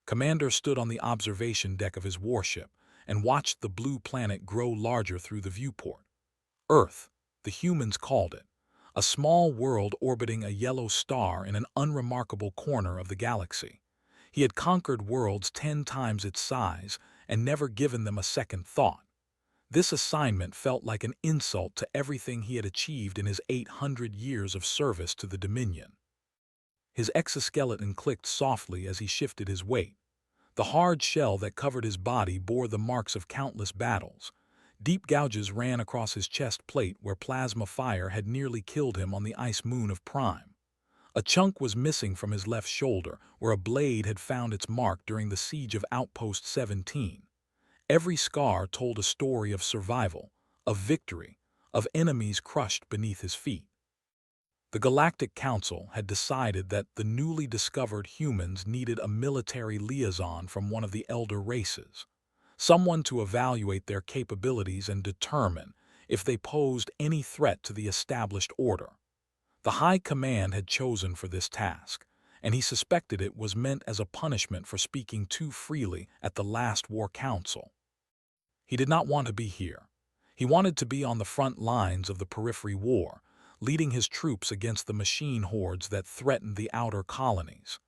Commander stood on the observation deck of his warship and watched the blue planet grow larger through the viewport. Earth, the humans called it, a small world orbiting a yellow star in an unremarkable corner of the galaxy. He had conquered worlds 10 times its size and never given them a second thought. This assignment felt like an insult to everything he had achieved in his 800 years of service to the Dominion. His exoskeleton clicked softly as he shifted his weight. The hard shell that covered his body bore the marks of countless battles. Deep gouges ran across his chest plate where plasma fire had nearly killed him on the ice moon of Prime. A chunk was missing from his left shoulder, where a blade had found its mark during the siege of Outpost 17. Every scar told a story of survival, of victory, of enemies crushed beneath his feet. The Galactic Council had decided that the newly discovered humans needed a military liaison from one of the elder races, someone to evaluate their capabilities and determine if they posed any threat to the established order. The High Command had chosen for this task, and he suspected it was meant as a punishment for speaking too freely at the last War Council. He did not want to be here. He wanted to be on the front lines of the Periphery War, leading his troops against the machine hordes that threatened the outer colonies.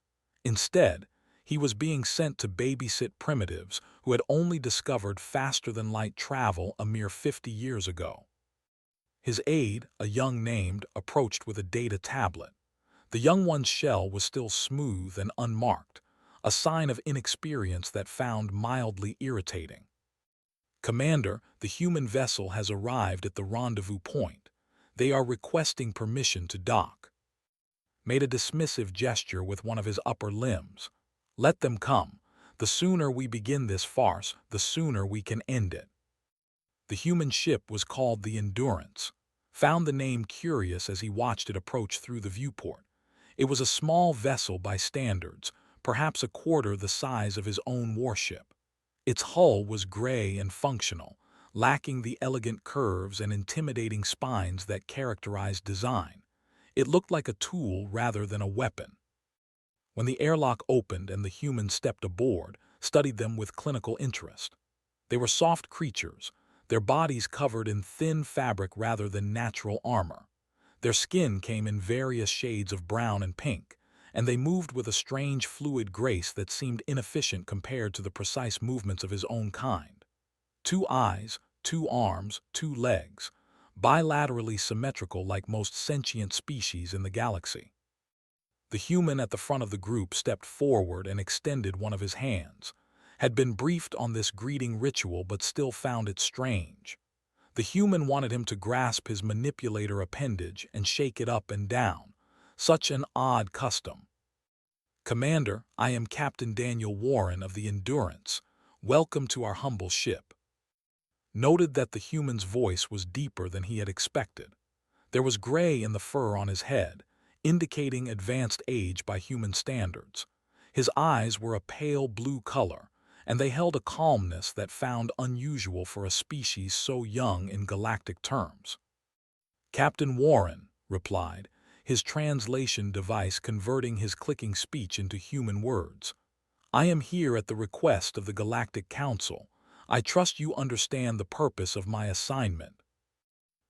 Instead, he was being sent to babysit primitives who had only discovered faster-than-light travel a mere 50 years ago. His aide, a young named, approached with a data tablet. The young one's shell was still smooth and unmarked, a sign of inexperience that found mildly irritating. "Commander, the human vessel has arrived at the rendezvous point. They are requesting permission to dock." Made a dismissive gesture with one of his upper limbs. "Let them come. The sooner we begin this farce, the sooner we can end it." The human ship was called the Endurance. Found the name curious as he watched it approach through the viewport. It was a small vessel by standards, perhaps a quarter the size of his own warship. Its hull was gray and functional, lacking the elegant curves and intimidating spines that characterized design. It looked like a tool rather than a weapon. When the airlock opened and the humans stepped aboard, studied them with clinical interest. They were soft creatures, their bodies covered in thin fabric rather than natural armor. Their skin came in various shades of brown and pink, and they moved with a strange fluid grace that seemed inefficient compared to the precise movements of his own kind. 2 eyes, 2 arms, 2 legs, bilaterally symmetrical like most sentient species in the galaxy. The human at the front of the group stepped forward and extended one of his hands. Had been briefed on this greeting ritual but still found it strange. The human wanted him to grasp his manipulator appendage and shake it up and down. Such an odd custom. "Commander, I am Captain Daniel Warren of the Endurance. Welcome to our humble ship." Noted that the human's voice was deeper than he had expected. There was gray in the fur on his head, indicating advanced age by human standards. His eyes were a pale blue color, and they held a calmness that found unusual for a species so young in galactic terms. "Captain Warren," replied, his translation device converting his clicking speech into human words. "I am here at the request of the Galactic Council. I trust you understand the purpose of my assignment."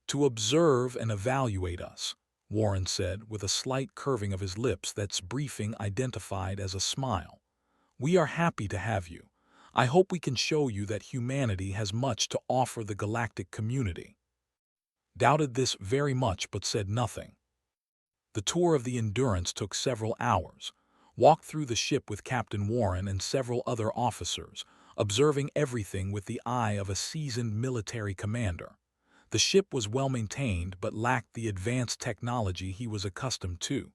"To observe and evaluate us," Warren said with a slight curving of his lips that's briefing identified as a smile. "We are happy to have you. I hope we can show you that humanity has much to offer the galactic community." Doubted this very much but said nothing. The tour of the Endurance took several hours. Walked through the ship with Captain Warren and several other officers, observing everything with the eye of a seasoned military commander. The ship was well maintained but lacked the advanced technology he was accustomed to.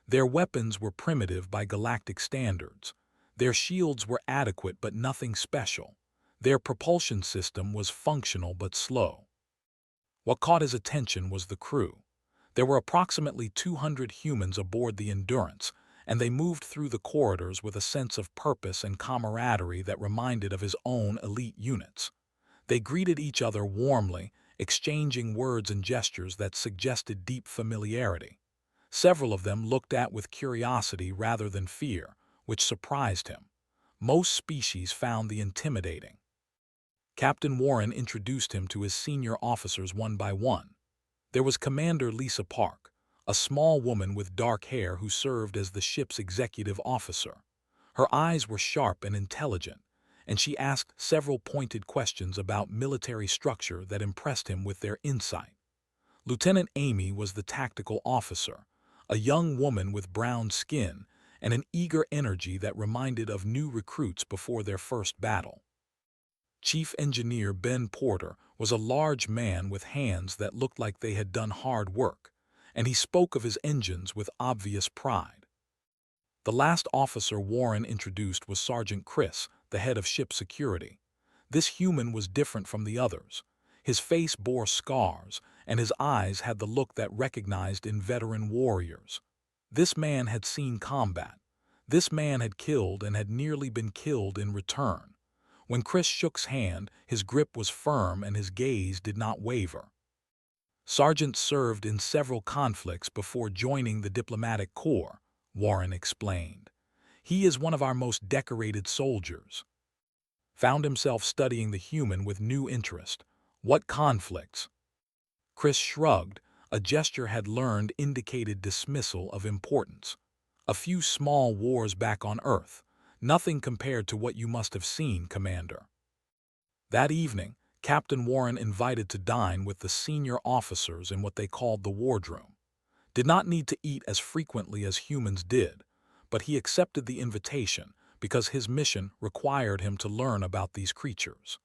Their weapons were primitive by galactic standards. Their shields were adequate but nothing special. Their propulsion system was functional but slow. What caught his attention was the crew. There were approximately 200 humans aboard the Endurance, and they moved through the corridors with a sense of purpose and camaraderie that reminded of his own elite units. They greeted each other warmly, exchanging words and gestures that suggested deep familiarity. Several of them looked at with curiosity rather than fear, which surprised him. most species found the intimidating. Captain Warren introduced him to his senior officers one by one. There was Commander Lisa Park, a small woman with dark hair who served as the ship's executive officer. Her eyes were sharp and intelligent, and she asked several pointed questions about military structure that impressed him with their insight. Lieutenant Amy was the tactical officer, a young woman with brown skin and an eager energy that reminded of new recruits before their first battle. Chief Engineer Ben Porter was a large man with hands that looked like they had done hard work, and he spoke of his engines with obvious pride. The last officer Warren introduced was Sergeant Chris, the head of ship security. This human was different from the others. His face bore scars, and his eyes had the look that recognized in veteran warriors. This man had seen combat. This man had killed and had nearly been killed in return. When Chris shook his hand, his grip was firm and his gaze did not waver. Sergeant served in several conflicts before joining the diplomatic corps, Warren explained. He is one of our most decorated soldiers. Found himself studying the human with new interest. What conflicts? Chris shrugged. A gesture had learned indicated dismissal of importance. A few small wars back on Earth. Nothing compared to what you must have seen, Commander. That evening, Captain Warren invited to dine with the senior officers in what they called the wardroom. Did not need to eat as frequently as humans did, but he accepted the invitation because his mission required him to learn about these creatures.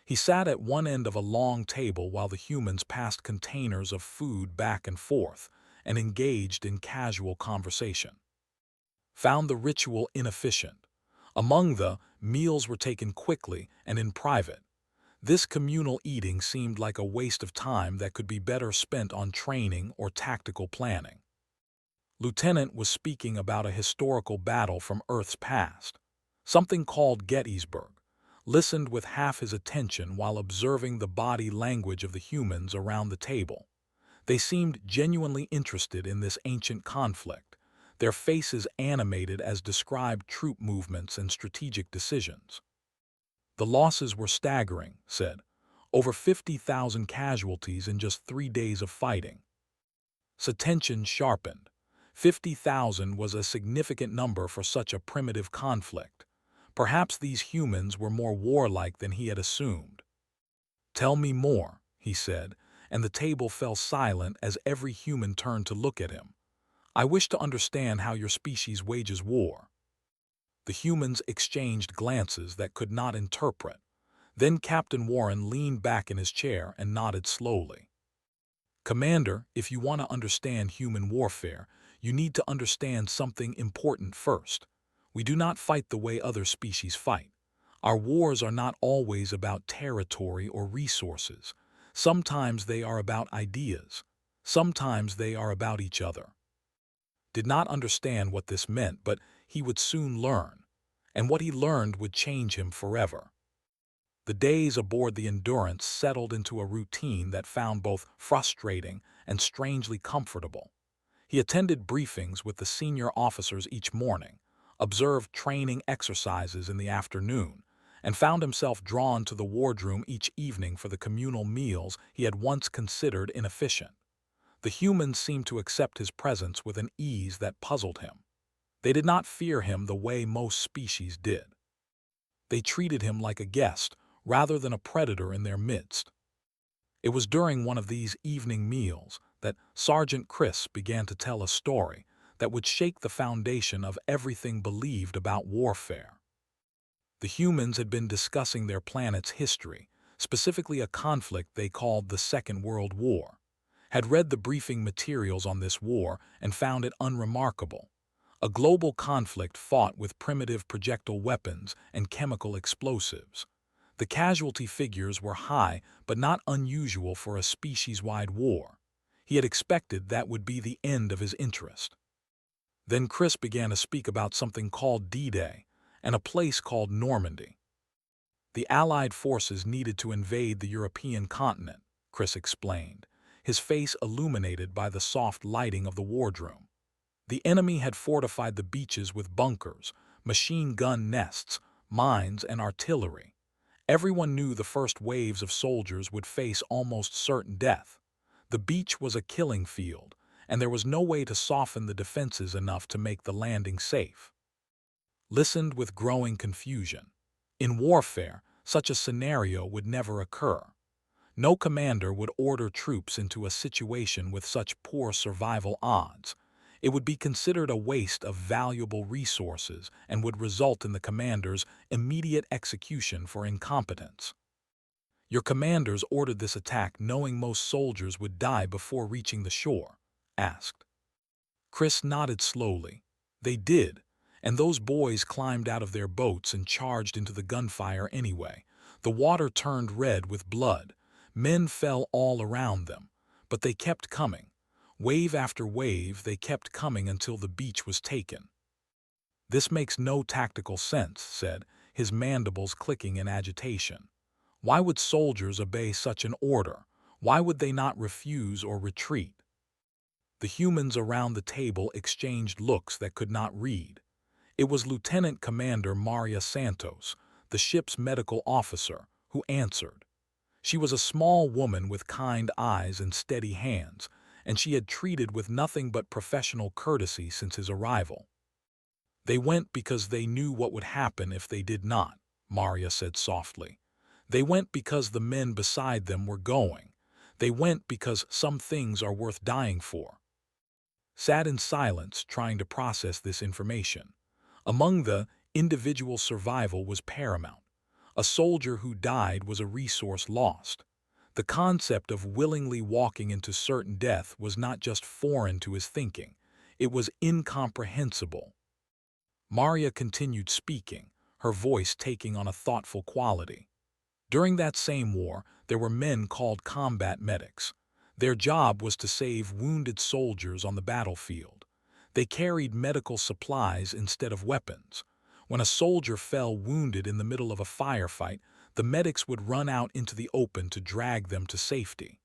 He sat at one end of a long table while the humans passed containers of food back and forth and engaged in casual conversation. Found the ritual inefficient. Among the meals were taken quickly and in private. This communal eating seemed like a waste of time that could be better spent on training or tactical planning. Lieutenant was speaking about a historical battle from Earth's past, something called Gettysburg, listened with half his attention while observing the body language of the humans around the table. They seemed genuinely interested in this ancient conflict, their faces animated as described troop movements and strategic decisions. The losses were staggering, said. Over 50,000 casualties in just 3 days of fighting. Tension sharpened. 50,000 was a significant number for such a primitive conflict. Perhaps these humans were more warlike than he had assumed. Tell me more, he said, and the table fell silent as every human turned to look at him. I wish to understand how your species wages war. The humans exchanged glances that could not interpret. Then Captain Warren leaned back in his chair and nodded slowly. Commander, if you want to understand human warfare, you need to understand something important first. We do not fight the way other species fight. Our wars are not always about territory or resources. Sometimes they are about ideas. Sometimes they are about each other. Did not understand what this meant, but he would soon learn, and what he learned would change him forever. The days aboard the Endurance settled into a routine that found both frustrating and strangely comfortable. He attended briefings with the senior officers each morning, observed training exercises in the afternoon, and found himself drawn to the wardroom each evening for the communal meals he had once considered inefficient. The humans seemed to accept his presence with an ease that puzzled him. They did not fear him the way most species did. They treated him like a guest rather than a predator in their midst. It was during one of these evening meals that Sergeant Chris began to tell a story that would shake the foundation of everything believed about warfare. The humans had been discussing their planet's history, specifically a conflict they called the Second World War. Had read the briefing materials on this war and found it unremarkable. A global conflict fought with primitive projectile weapons and chemical explosives. The casualty figures were high, but not unusual for a species-wide war. He had expected that would be the end of his interest. Then Chris began to speak about something called D-Day and a place called Normandy. The Allied forces needed to invade the European continent, Chris explained, his face illuminated by the soft lighting of the wardroom. The enemy had fortified the beaches with bunkers, machine gun nests, mines, and artillery. Everyone knew the first waves of soldiers would face almost certain death. The beach was a killing field, and there was no way to soften the defenses enough to make the landing safe. Listened with growing confusion. In warfare, such a scenario would never occur. No commander would order troops into a situation with such poor survival odds. It would be considered a waste of valuable resources and would result in the commander's immediate execution for incompetence. Your commanders ordered this attack knowing most soldiers would die before reaching the shore, asked. Chris nodded slowly. They did, and those boys climbed out of their boats and charged into the gunfire anyway. The water turned red with blood. Men fell all around them, but they kept coming. Wave after wave, they kept coming until the beach was taken. This makes no tactical sense, said, his mandibles clicking in agitation. Why would soldiers obey such an order? Why would they not refuse or retreat? The humans around the table exchanged looks that could not read. It was Lieutenant Commander Maria Santos, the ship's medical officer, who answered. She was a small woman with kind eyes and steady hands, and she had treated with nothing but professional courtesy since his arrival. They went because they knew what would happen if they did not, Maria said softly. They went because the men beside them were going. They went because some things are worth dying for. Sat in silence, trying to process this information. Among the individual survival was paramount. A soldier who died was a resource lost. The concept of willingly walking into certain death was not just foreign to his thinking. It was incomprehensible. Maria continued speaking, her voice taking on a thoughtful quality. During that same war, there were men called combat medics. Their job was to save wounded soldiers on the battlefield. They carried medical supplies instead of weapons. When a soldier fell wounded in the middle of a firefight, the medics would run out into the open to drag them to safety.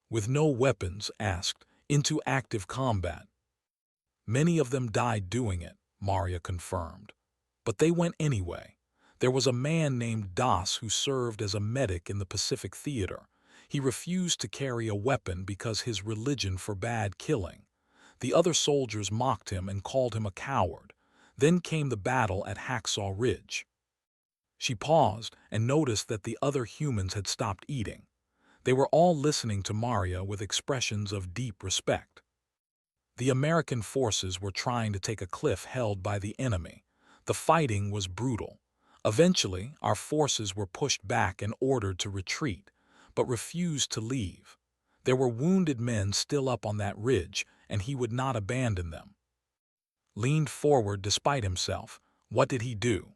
With no weapons, asked, into active combat. Many of them died doing it, Maria confirmed. But they went anyway. There was a man named Das who served as a medic in the Pacific Theater. He refused to carry a weapon because his religion forbade killing. The other soldiers mocked him and called him a coward. Then came the battle at Hacksaw Ridge. She paused and noticed that the other humans had stopped eating. They were all listening to Maria with expressions of deep respect. The American forces were trying to take a cliff held by the enemy. The fighting was brutal. Eventually, our forces were pushed back and ordered to retreat, but refused to leave. There were wounded men still up on that ridge, and he would not abandon them. Leaned forward despite himself. What did he do?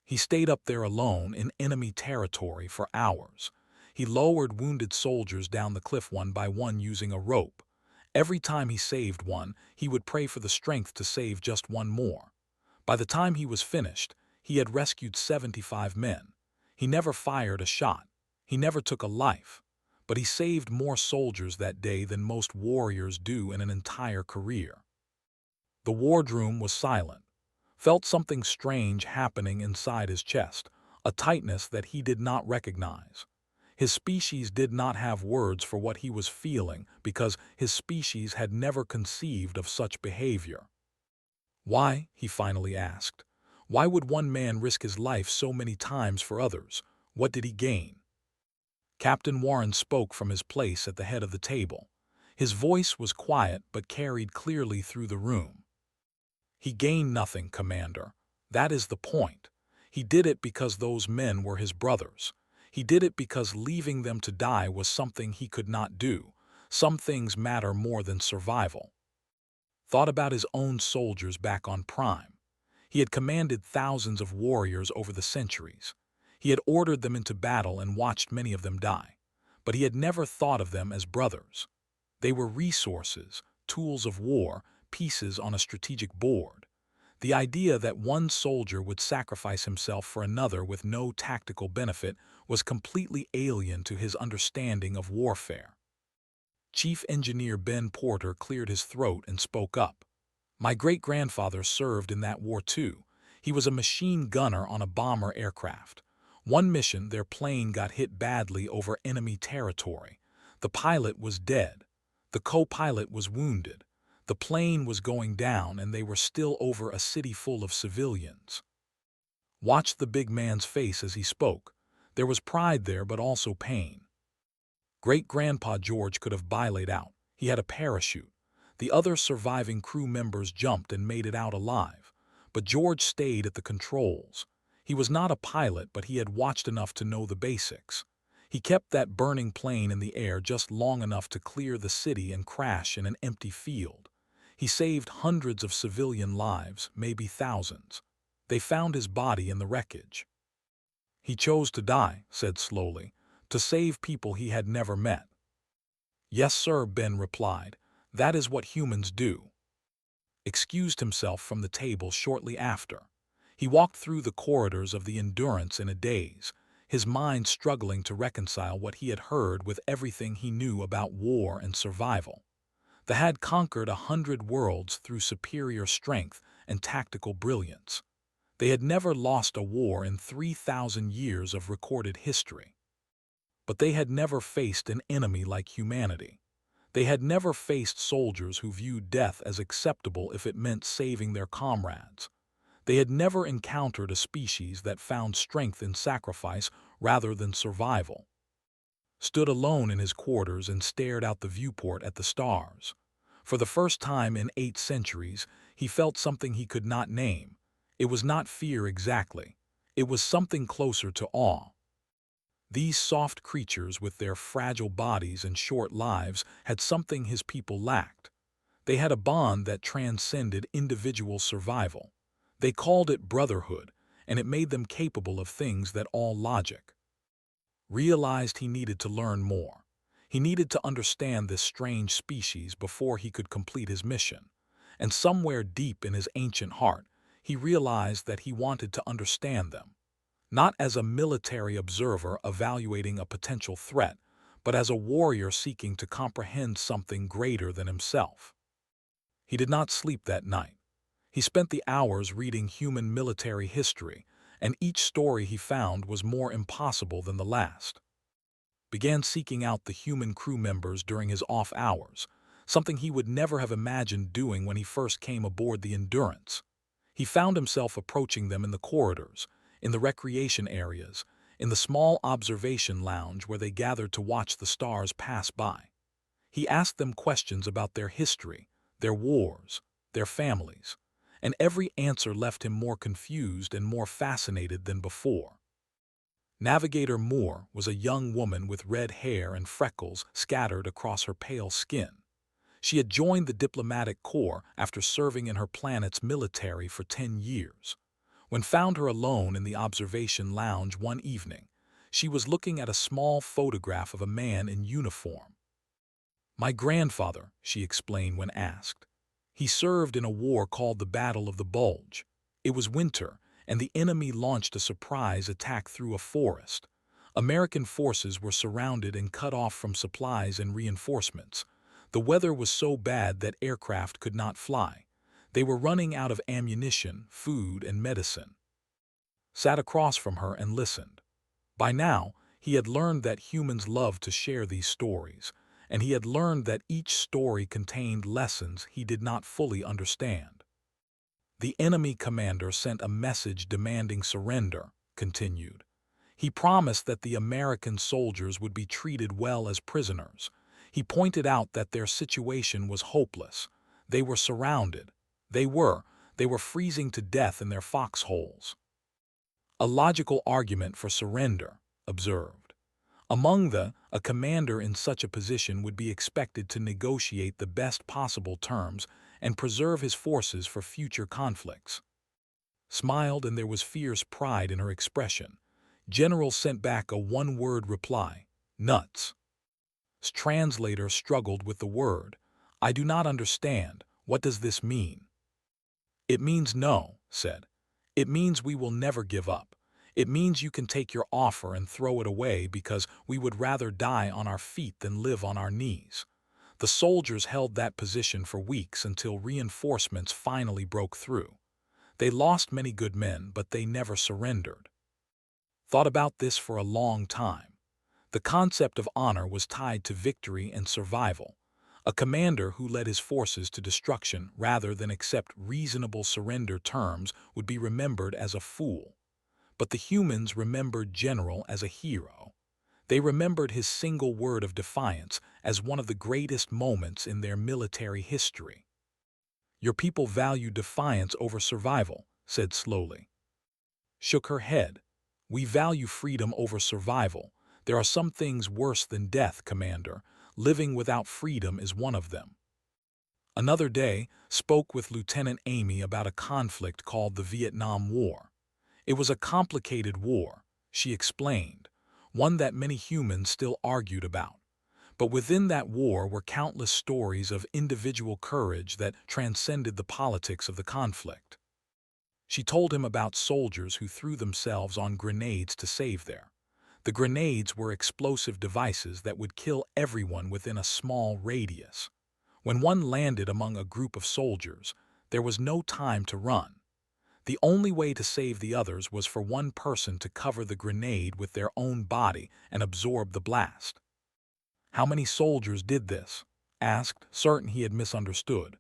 He stayed up there alone in enemy territory for hours. He lowered wounded soldiers down the cliff one by one using a rope. Every time he saved one, he would pray for the strength to save just one more. By the time he was finished, he had rescued 75 men. He never fired a shot. He never took a life. But he saved more soldiers that day than most warriors do in an entire career. The wardroom was silent. Felt something strange happening inside his chest, a tightness that he did not recognize. His species did not have words for what he was feeling because his species had never conceived of such behavior. Why, he finally asked. Why would one man risk his life so many times for others? What did he gain? Captain Warren spoke from his place at the head of the table. His voice was quiet but carried clearly through the room. He gained nothing, Commander. That is the point. He did it because those men were his brothers. He did it because leaving them to die was something he could not do. Some things matter more than survival. Thought about his own soldiers back on Prime. He had commanded thousands of warriors over the centuries. He had ordered them into battle and watched many of them die. But he had never thought of them as brothers. They were resources, tools of war, pieces on a strategic board. The idea that one soldier would sacrifice himself for another with no tactical benefit was completely alien to his understanding of warfare. Chief Engineer Ben Porter cleared his throat and spoke up. My great-grandfather served in that war too. He was a machine gunner on a bomber aircraft. One mission, their plane got hit badly over enemy territory. The pilot was dead. The co-pilot was wounded. The plane was going down and they were still over a city full of civilians. Watched the big man's face as he spoke. There was pride there, but also pain. Great-grandpa George could have bailated out. He had a parachute. The other surviving crew members jumped and made it out alive. But George stayed at the controls. He was not a pilot, but he had watched enough to know the basics. He kept that burning plane in the air just long enough to clear the city and crash in an empty field. He saved hundreds of civilian lives, maybe thousands. They found his body in the wreckage. He chose to die, said slowly, to save people he had never met. Yes, sir, Ben replied. That is what humans do. Excused himself from the table shortly after. He walked through the corridors of the Endurance in a daze, his mind struggling to reconcile what he had heard with everything he knew about war and survival. They had conquered 100 worlds through superior strength and tactical brilliance. They had never lost a war in 3,000 years of recorded history. But they had never faced an enemy like humanity. They had never faced soldiers who viewed death as acceptable if it meant saving their comrades. They had never encountered a species that found strength in sacrifice rather than survival. Stood alone in his quarters and stared out the viewport at the stars. For the first time in 8 centuries, he felt something he could not name. It was not fear exactly. It was something closer to awe. These soft creatures with their fragile bodies and short lives had something his people lacked. They had a bond that transcended individual survival. They called it brotherhood, and it made them capable of things that all logic realized. He needed to learn more. He needed to understand this strange species before he could complete his mission. And somewhere deep in his ancient heart, he realized that he wanted to understand them. Not as a military observer evaluating a potential threat, but as a warrior seeking to comprehend something greater than himself. He did not sleep that night. He spent the hours reading human military history, and each story he found was more impossible than the last. Began seeking out the human crew members during his off hours, something he would never have imagined doing when he first came aboard the Endurance. He found himself approaching them in the corridors, in the recreation areas, in the small observation lounge where they gathered to watch the stars pass by. He asked them questions about their history, their wars, their families, and every answer left him more confused and more fascinated than before. Navigator Moore was a young woman with red hair and freckles scattered across her pale skin. She had joined the diplomatic corps after serving in her planet's military for 10 years. When found her alone in the observation lounge one evening, she was looking at a small photograph of a man in uniform. My grandfather, she explained when asked. He served in a war called the Battle of the Bulge. It was winter, and the enemy launched a surprise attack through a forest. American forces were surrounded and cut off from supplies and reinforcements. The weather was so bad that aircraft could not fly. They were running out of ammunition, food, and medicine. Sat across from her and listened. By now, he had learned that humans love to share these stories, and he had learned that each story contained lessons he did not fully understand. The enemy commander sent a message demanding surrender, continued. He promised that the American soldiers would be treated well as prisoners. He pointed out that their situation was hopeless. They were surrounded. They were freezing to death in their foxholes. A logical argument for surrender, observed. A commander in such a position would be expected to negotiate the best possible terms and preserve his forces for future conflicts. Smiled, and there was fierce pride in her expression. General sent back a one-word reply, nuts. Translator struggled with the word. I do not understand. What does this mean? It means no, said. It means we will never give up. It means you can take your offer and throw it away because we would rather die on our feet than live on our knees. The soldiers held that position for weeks until reinforcements finally broke through. They lost many good men, but they never surrendered. Thought about this for a long time. The concept of honor was tied to victory and survival. A commander who led his forces to destruction rather than accept reasonable surrender terms would be remembered as a fool. But the humans remembered General as a hero. They remembered his single word of defiance as one of the greatest moments in their military history. Your people value defiance over survival, said slowly. Shook her head. We value freedom over survival. There are some things worse than death, Commander. Living without freedom is one of them. Another day, spoke with Lieutenant Amy about a conflict called the Vietnam War. It was a complicated war, she explained, one that many humans still argued about. But within that war were countless stories of individual courage that transcended the politics of the conflict. She told him about soldiers who threw themselves on grenades to save there. The grenades were explosive devices that would kill everyone within a small radius. When one landed among a group of soldiers, there was no time to run. The only way to save the others was for one person to cover the grenade with their own body and absorb the blast. How many soldiers did this? Asked, certain he had misunderstood.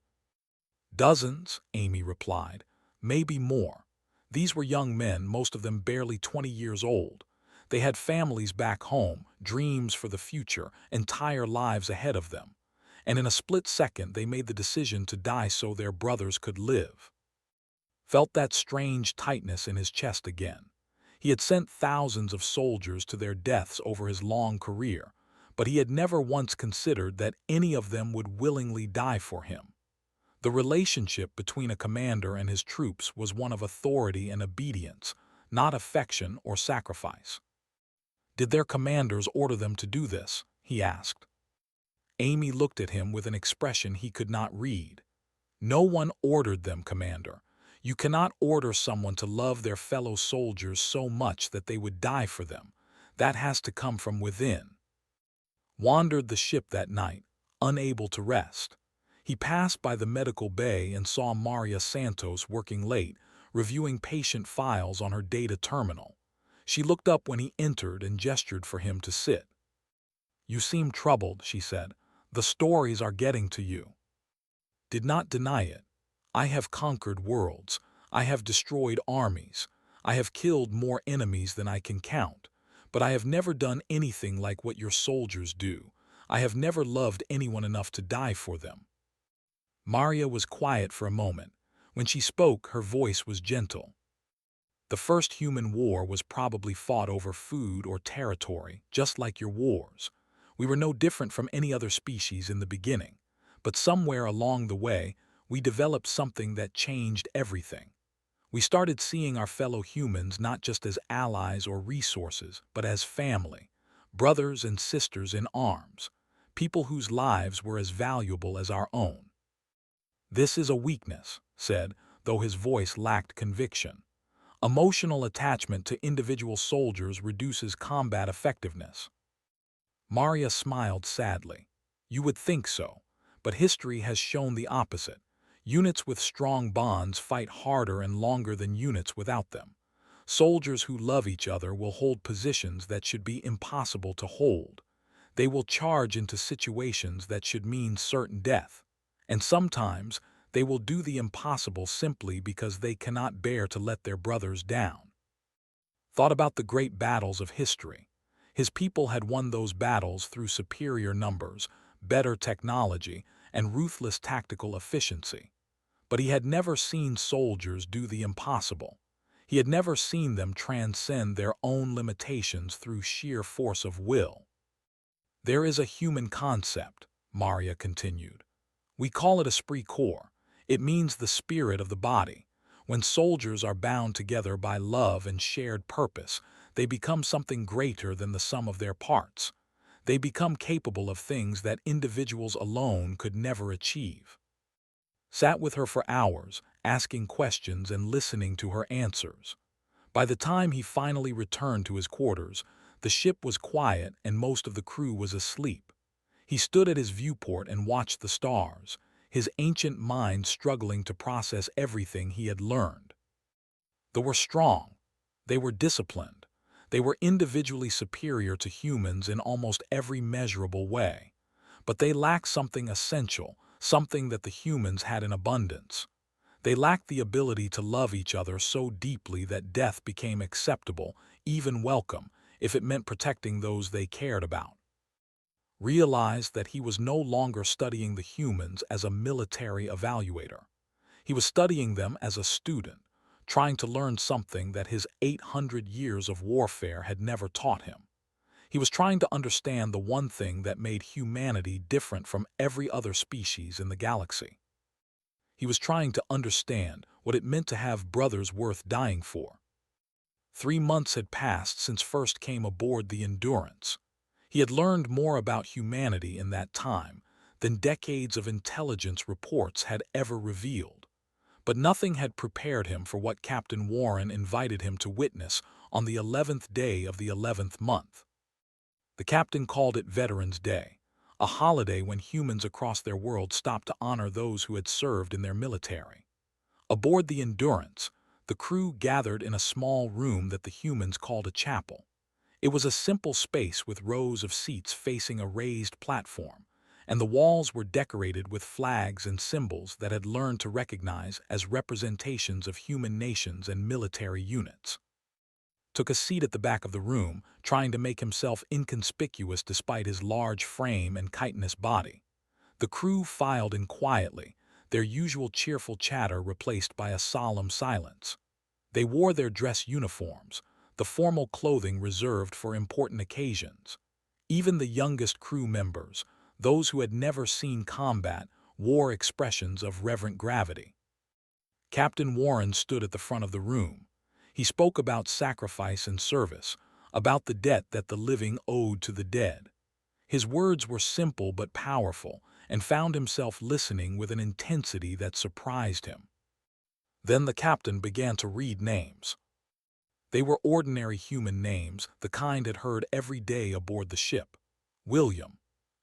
Dozens, Amy replied. Maybe more. These were young men, most of them barely 20 years old. They had families back home, dreams for the future, entire lives ahead of them. And in a split second they made the decision to die so their brothers could live. Felt that strange tightness in his chest again. He had sent thousands of soldiers to their deaths over his long career, but he had never once considered that any of them would willingly die for him. The relationship between a commander and his troops was one of authority and obedience, not affection or sacrifice. Did their commanders order them to do this? He asked. Amy looked at him with an expression he could not read. No one ordered them, Commander. You cannot order someone to love their fellow soldiers so much that they would die for them. That has to come from within. Wandered the ship that night, unable to rest. He passed by the medical bay and saw Maria Santos working late, reviewing patient files on her data terminal. She looked up when he entered and gestured for him to sit. You seem troubled, she said. The stories are getting to you. Did not deny it. I have conquered worlds. I have destroyed armies. I have killed more enemies than I can count. But I have never done anything like what your soldiers do. I have never loved anyone enough to die for them. Maria was quiet for a moment. When she spoke, her voice was gentle. The first human war was probably fought over food or territory, just like your wars. We were no different from any other species in the beginning. But somewhere along the way, we developed something that changed everything. We started seeing our fellow humans not just as allies or resources, but as family, brothers and sisters in arms, people whose lives were as valuable as our own. This is a weakness, said, though his voice lacked conviction. Emotional attachment to individual soldiers reduces combat effectiveness. Maria smiled sadly. You would think so, but history has shown the opposite. Units with strong bonds fight harder and longer than units without them. Soldiers who love each other will hold positions that should be impossible to hold. They will charge into situations that should mean certain death. And sometimes, they will do the impossible simply because they cannot bear to let their brothers down. Thought about the great battles of history. His people had won those battles through superior numbers, better technology, and ruthless tactical efficiency. But he had never seen soldiers do the impossible. He had never seen them transcend their own limitations through sheer force of will. There is a human concept, Maria continued. We call it esprit corps. It means the spirit of the body. When soldiers are bound together by love and shared purpose, they become something greater than the sum of their parts. They become capable of things that individuals alone could never achieve. Sat with her for hours, asking questions and listening to her answers. By the time he finally returned to his quarters, the ship was quiet and most of the crew was asleep. He stood at his viewport and watched the stars, his ancient mind struggling to process everything he had learned. They were strong. They were disciplined. They were individually superior to humans in almost every measurable way. But they lacked something essential, something that the humans had in abundance. They lacked the ability to love each other so deeply that death became acceptable, even welcome, if it meant protecting those they cared about. Realized that he was no longer studying the humans as a military evaluator. He was studying them as a student, trying to learn something that his 800 years of warfare had never taught him. He was trying to understand the one thing that made humanity different from every other species in the galaxy. He was trying to understand what it meant to have brothers worth dying for. 3 months had passed since first came aboard the Endurance. He had learned more about humanity in that time than decades of intelligence reports had ever revealed. But nothing had prepared him for what Captain Warren invited him to witness on the 11th day of the 11th month. The captain called it Veterans Day, a holiday when humans across their world stopped to honor those who had served in their military. Aboard the Endurance, the crew gathered in a small room that the humans called a chapel. It was a simple space with rows of seats facing a raised platform, and the walls were decorated with flags and symbols that had learned to recognize as representations of human nations and military units. Took a seat at the back of the room, trying to make himself inconspicuous despite his large frame and chitinous body. The crew filed in quietly, their usual cheerful chatter replaced by a solemn silence. They wore their dress uniforms, the formal clothing reserved for important occasions. Even the youngest crew members, those who had never seen combat, wore expressions of reverent gravity. Captain Warren stood at the front of the room. He spoke about sacrifice and service, about the debt that the living owed to the dead. His words were simple but powerful, and found himself listening with an intensity that surprised him. Then the captain began to read names. They were ordinary human names, the kind had heard every day aboard the ship. William.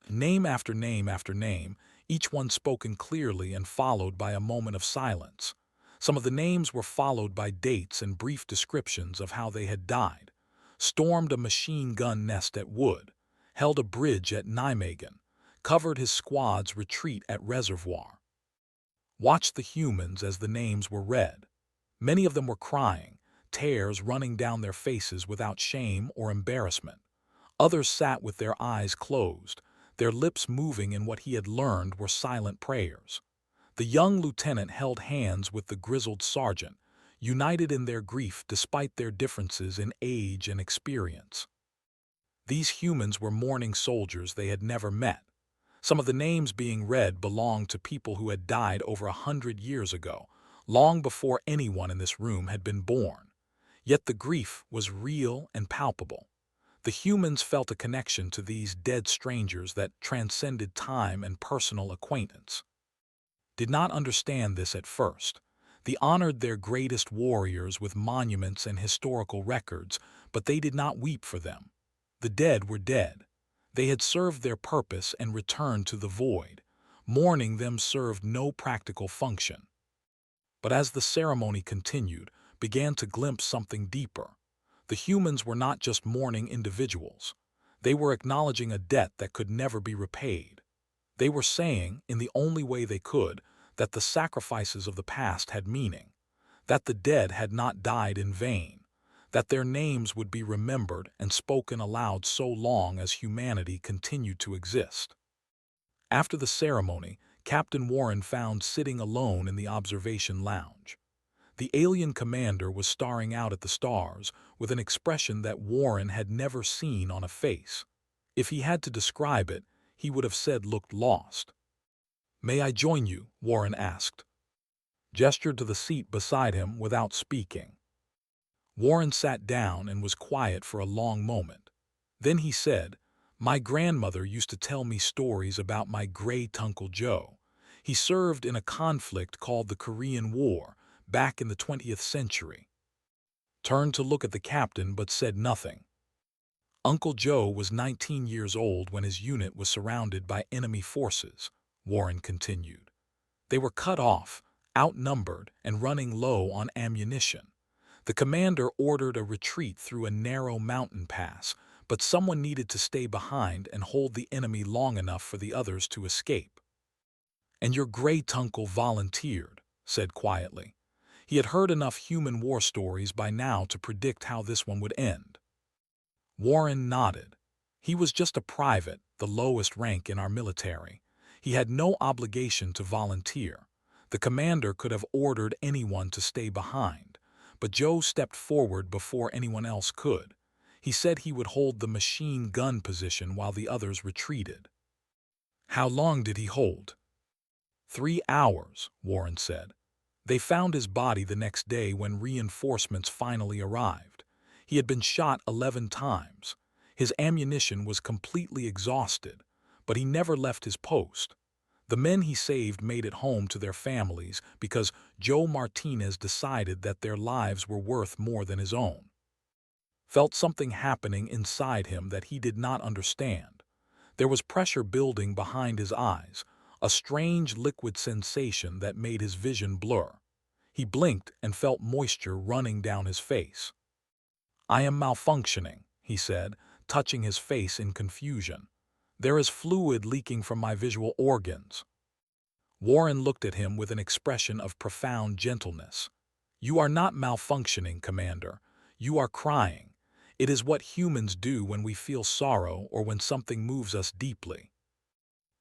Name after name after name, each one spoken clearly and followed by a moment of silence. Some of the names were followed by dates and brief descriptions of how they had died. Stormed a machine gun nest at Wood, held a bridge at Nijmegen, covered his squad's retreat at Reservoir. Watched the humans as the names were read. Many of them were crying, tears running down their faces without shame or embarrassment. Others sat with their eyes closed, their lips moving in what he had learned were silent prayers. The young lieutenant held hands with the grizzled sergeant, united in their grief despite their differences in age and experience. These humans were mourning soldiers they had never met. Some of the names being read belonged to people who had died over 100 years ago, long before anyone in this room had been born. Yet the grief was real and palpable. The humans felt a connection to these dead strangers that transcended time and personal acquaintance. Did not understand this at first. They honored their greatest warriors with monuments and historical records, but they did not weep for them. The dead were dead. They had served their purpose and returned to the void. Mourning them served no practical function. But as the ceremony continued, began to glimpse something deeper. The humans were not just mourning individuals. They were acknowledging a debt that could never be repaid. They were saying, in the only way they could, that the sacrifices of the past had meaning, that the dead had not died in vain, that their names would be remembered and spoken aloud so long as humanity continued to exist. After the ceremony, Captain Warren found sitting alone in the observation lounge. The alien commander was staring out at the stars with an expression that Warren had never seen on a face. If he had to describe it, he would have said looked lost. "May I join you?" Warren asked. Gestured to the seat beside him without speaking. Warren sat down and was quiet for a long moment. Then he said, "My grandmother used to tell me stories about my great Uncle Joe. He served in a conflict called the Korean War, back in the 20th century." Turned to look at the captain but said nothing. Uncle Joe was 19 years old when his unit was surrounded by enemy forces, Warren continued. They were cut off, outnumbered, and running low on ammunition. The commander ordered a retreat through a narrow mountain pass, but someone needed to stay behind and hold the enemy long enough for the others to escape. "And your great uncle volunteered," said quietly. He had heard enough human war stories by now to predict how this one would end. Warren nodded. He was just a private, the lowest rank in our military. He had no obligation to volunteer. The commander could have ordered anyone to stay behind, but Joe stepped forward before anyone else could. He said he would hold the machine gun position while the others retreated. How long did he hold? 3 hours, Warren said. They found his body the next day when reinforcements finally arrived. He had been shot 11 times. His ammunition was completely exhausted, but he never left his post. The men he saved made it home to their families because Joe Martinez decided that their lives were worth more than his own. Felt something happening inside him that he did not understand. There was pressure building behind his eyes, a strange liquid sensation that made his vision blur. He blinked and felt moisture running down his face. "I am malfunctioning," he said, touching his face in confusion. "There is fluid leaking from my visual organs." Warren looked at him with an expression of profound gentleness. "You are not malfunctioning, Commander. You are crying. It is what humans do when we feel sorrow or when something moves us deeply."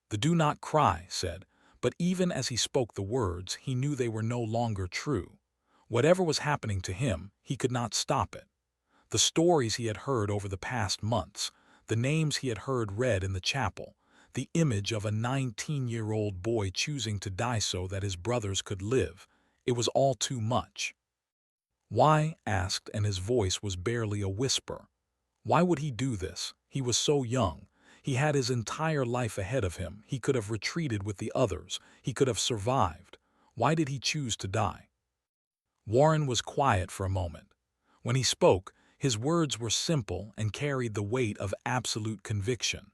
The "do not cry" said, but even as he spoke the words, he knew they were no longer true. Whatever was happening to him, he could not stop it. The stories he had heard over the past months, the names he had heard read in the chapel, the image of a 19-year-old boy choosing to die so that his brothers could live, it was all too much. "Why?" asked, and his voice was barely a whisper. Why would he do this? He was so young. He had his entire life ahead of him. He could have retreated with the others. He could have survived. Why did he choose to die? Warren was quiet for a moment. When he spoke, his words were simple and carried the weight of absolute conviction.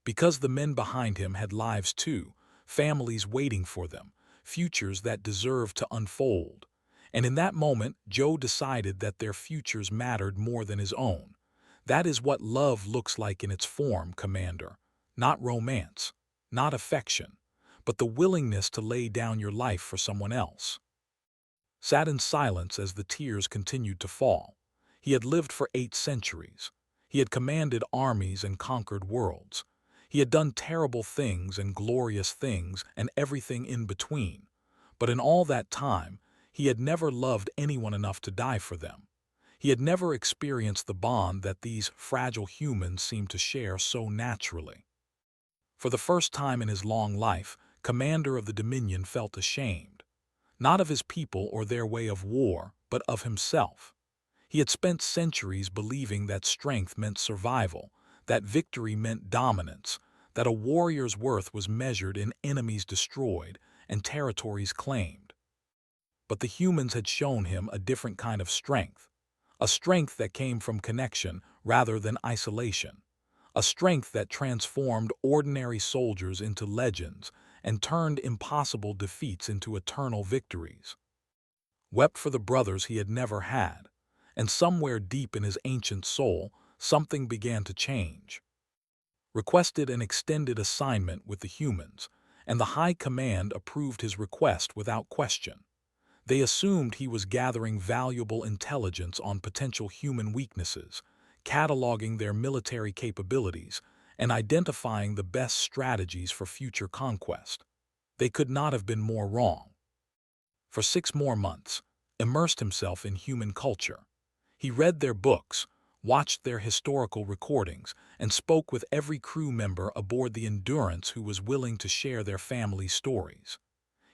Because the men behind him had lives too, families waiting for them, futures that deserved to unfold. And in that moment, Joe decided that their futures mattered more than his own. That is what love looks like in its form, Commander. Not romance, not affection, but the willingness to lay down your life for someone else. Sat in silence as the tears continued to fall. He had lived for 8 centuries. He had commanded armies and conquered worlds. He had done terrible things and glorious things and everything in between. But in all that time, he had never loved anyone enough to die for them. He had never experienced the bond that these fragile humans seemed to share so naturally. For the first time in his long life, Commander of the Dominion felt ashamed. Not of his people or their way of war, but of himself. He had spent centuries believing that strength meant survival, that victory meant dominance, that a warrior's worth was measured in enemies destroyed and territories claimed. But the humans had shown him a different kind of strength, a strength that came from connection rather than isolation, a strength that transformed ordinary soldiers into legends and turned impossible defeats into eternal victories. Wept for the brothers he had never had, and somewhere deep in his ancient soul, something began to change. Requested an extended assignment with the humans, and the High Command approved his request without question. They assumed he was gathering valuable intelligence on potential human weaknesses, cataloging their military capabilities, and identifying the best strategies for future conquest. They could not have been more wrong. For 6 more months, immersed himself in human culture. He read their books, watched their historical recordings, and spoke with every crew member aboard the Endurance who was willing to share their family stories.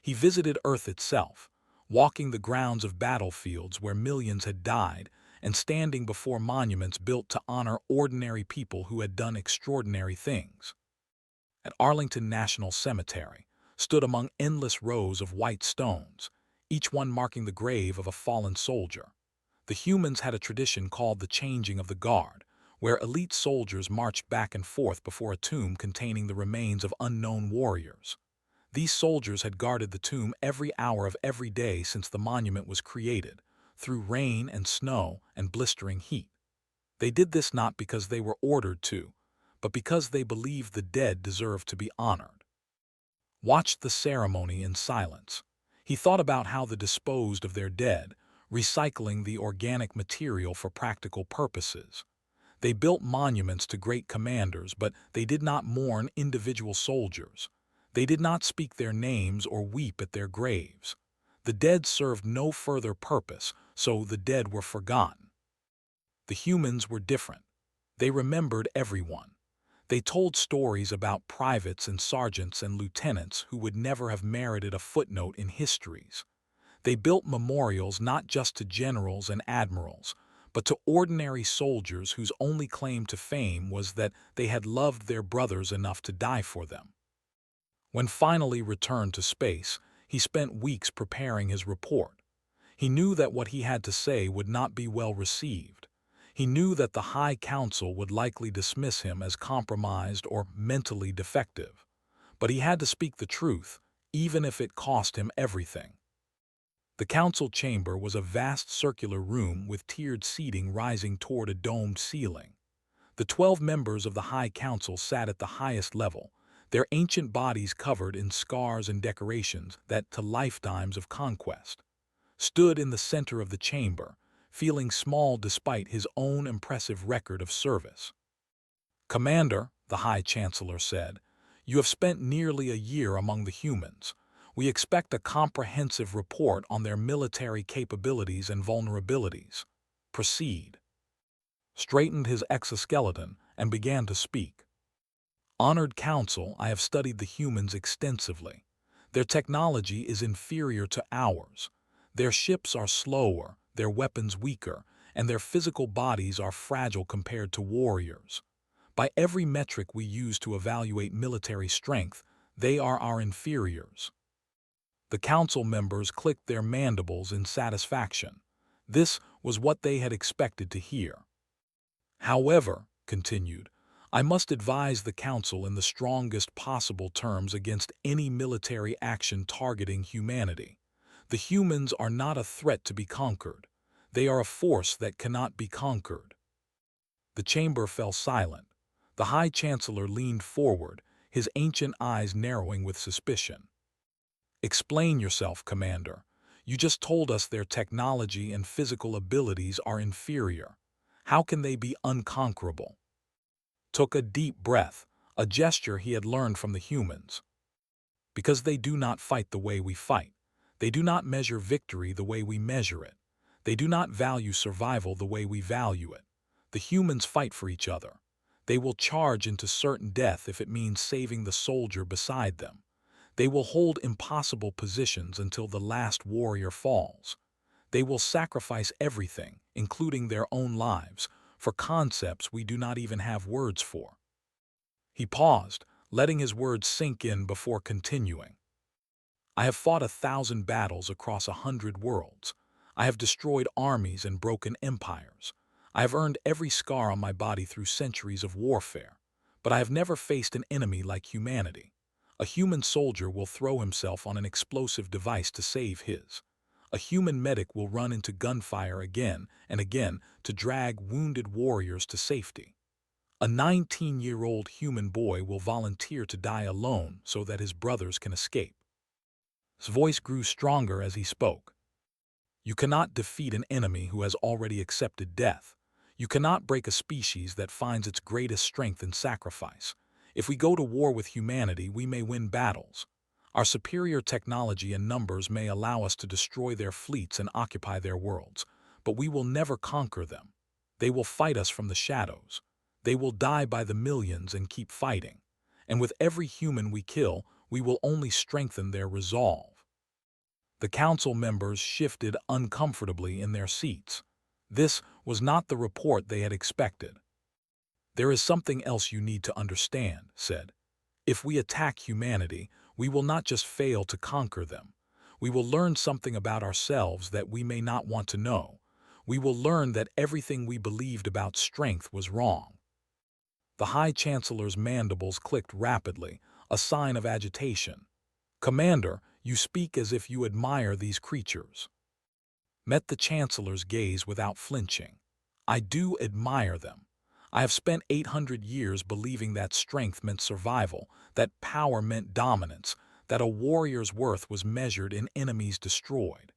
He visited Earth itself, walking the grounds of battlefields where millions had died and standing before monuments built to honor ordinary people who had done extraordinary things. At Arlington National Cemetery, stood among endless rows of white stones, each one marking the grave of a fallen soldier. The humans had a tradition called the changing of the guard, where elite soldiers marched back and forth before a tomb containing the remains of unknown warriors. These soldiers had guarded the tomb every hour of every day since the monument was created, through rain and snow and blistering heat. They did this not because they were ordered to, but because they believed the dead deserved to be honored. Watched the ceremony in silence. He thought about how they disposed of their dead, recycling the organic material for practical purposes. They built monuments to great commanders, but they did not mourn individual soldiers. They did not speak their names or weep at their graves. The dead served no further purpose, so the dead were forgotten. The humans were different. They remembered everyone. They told stories about privates and sergeants and lieutenants who would never have merited a footnote in histories. They built memorials not just to generals and admirals, but to ordinary soldiers whose only claim to fame was that they had loved their brothers enough to die for them. When finally returned to space, he spent weeks preparing his report. He knew that what he had to say would not be well received. He knew that the High Council would likely dismiss him as compromised or mentally defective. But he had to speak the truth, even if it cost him everything. The council chamber was a vast circular room with tiered seating rising toward a domed ceiling. The 12 members of the High Council sat at the highest level, their ancient bodies covered in scars and decorations that to lifetimes of conquest. Stood in the center of the chamber, feeling small despite his own impressive record of service. "Commander," the High Chancellor said, "you have spent nearly a year among the humans. We expect a comprehensive report on their military capabilities and vulnerabilities. Proceed." Straightened his exoskeleton and began to speak. "Honored Council, I have studied the humans extensively. Their technology is inferior to ours. Their ships are slower, their weapons weaker, and their physical bodies are fragile compared to warriors. By every metric we use to evaluate military strength, they are our inferiors." The council members clicked their mandibles in satisfaction. This was what they had expected to hear. "However," continued, "I must advise the council in the strongest possible terms against any military action targeting humanity. The humans are not a threat to be conquered. They are a force that cannot be conquered." The chamber fell silent. The High Chancellor leaned forward, his ancient eyes narrowing with suspicion. "Explain yourself, Commander. You just told us their technology and physical abilities are inferior. How can they be unconquerable?" Took a deep breath, a gesture he had learned from the humans. "Because they do not fight the way we fight. They do not measure victory the way we measure it. They do not value survival the way we value it. The humans fight for each other. They will charge into certain death if it means saving the soldier beside them. They will hold impossible positions until the last warrior falls. They will sacrifice everything, including their own lives, for concepts we do not even have words for." He paused, letting his words sink in before continuing. "I have fought 1,000 battles across 100 worlds. I have destroyed armies and broken empires. I have earned every scar on my body through centuries of warfare. But I have never faced an enemy like humanity. A human soldier will throw himself on an explosive device to save his. A human medic will run into gunfire again and again to drag wounded warriors to safety. A 19-year-old human boy will volunteer to die alone so that his brothers can escape." His voice grew stronger as he spoke. "You cannot defeat an enemy who has already accepted death. You cannot break a species that finds its greatest strength in sacrifice. If we go to war with humanity, we may win battles. Our superior technology and numbers may allow us to destroy their fleets and occupy their worlds, but we will never conquer them. They will fight us from the shadows. They will die by the millions and keep fighting. And with every human we kill, we will only strengthen their resolve." The council members shifted uncomfortably in their seats. This was not the report they had expected. "There is something else you need to understand," said. "If we attack humanity, we will not just fail to conquer them. We will learn something about ourselves that we may not want to know. We will learn that everything we believed about strength was wrong." The High Chancellor's mandibles clicked rapidly, a sign of agitation. "Commander, you speak as if you admire these creatures." met the Chancellor's gaze without flinching. I do admire them. I have spent 800 years believing that strength meant survival, that power meant dominance, that a warrior's worth was measured in enemies destroyed.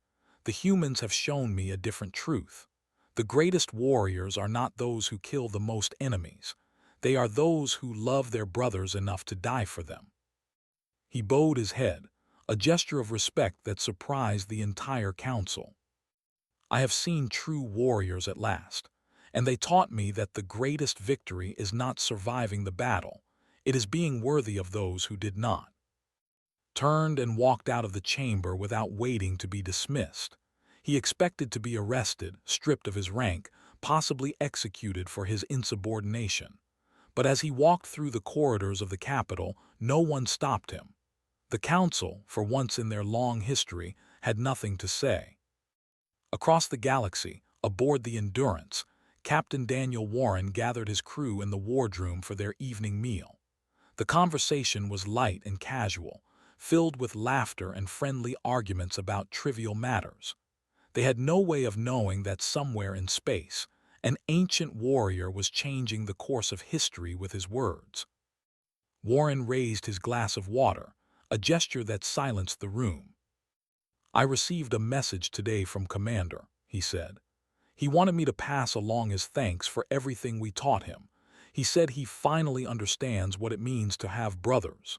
The humans have shown me a different truth. The greatest warriors are not those who kill the most enemies. They are those who love their brothers enough to die for them. He bowed his head, a gesture of respect that surprised the entire council. I have seen true warriors at last, and they taught me that the greatest victory is not surviving the battle, it is being worthy of those who did not. Turned and walked out of the chamber without waiting to be dismissed. He expected to be arrested, stripped of his rank, possibly executed for his insubordination. But as he walked through the corridors of the capital, no one stopped him. The council, for once in their long history, had nothing to say. Across the galaxy, aboard the Endurance, Captain Daniel Warren gathered his crew in the wardroom for their evening meal. The conversation was light and casual, filled with laughter and friendly arguments about trivial matters. They had no way of knowing that somewhere in space, an ancient warrior was changing the course of history with his words. Warren raised his glass of water, a gesture that silenced the room. "I received a message today from Commander," he said. "He wanted me to pass along his thanks for everything we taught him. He said he finally understands what it means to have brothers."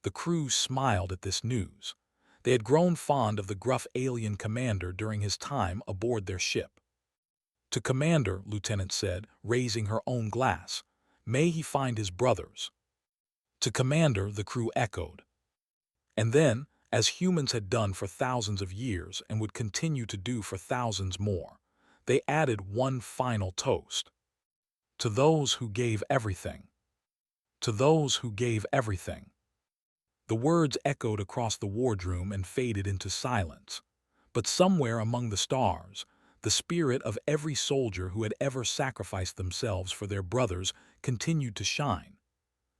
The crew smiled at this news. They had grown fond of the gruff alien commander during his time aboard their ship. "To Commander," Lieutenant said, raising her own glass, "may he find his brothers." "To Commander," the crew echoed. And then, as humans had done for thousands of years and would continue to do for thousands more, they added one final toast. "To those who gave everything. To those who gave everything." The words echoed across the wardroom and faded into silence. But somewhere among the stars, the spirit of every soldier who had ever sacrificed themselves for their brothers continued to shine.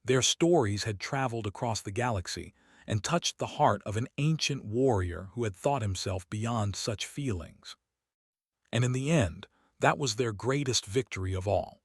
Their stories had traveled across the galaxy and touched the heart of an ancient warrior who had thought himself beyond such feelings. And in the end, that was their greatest victory of all.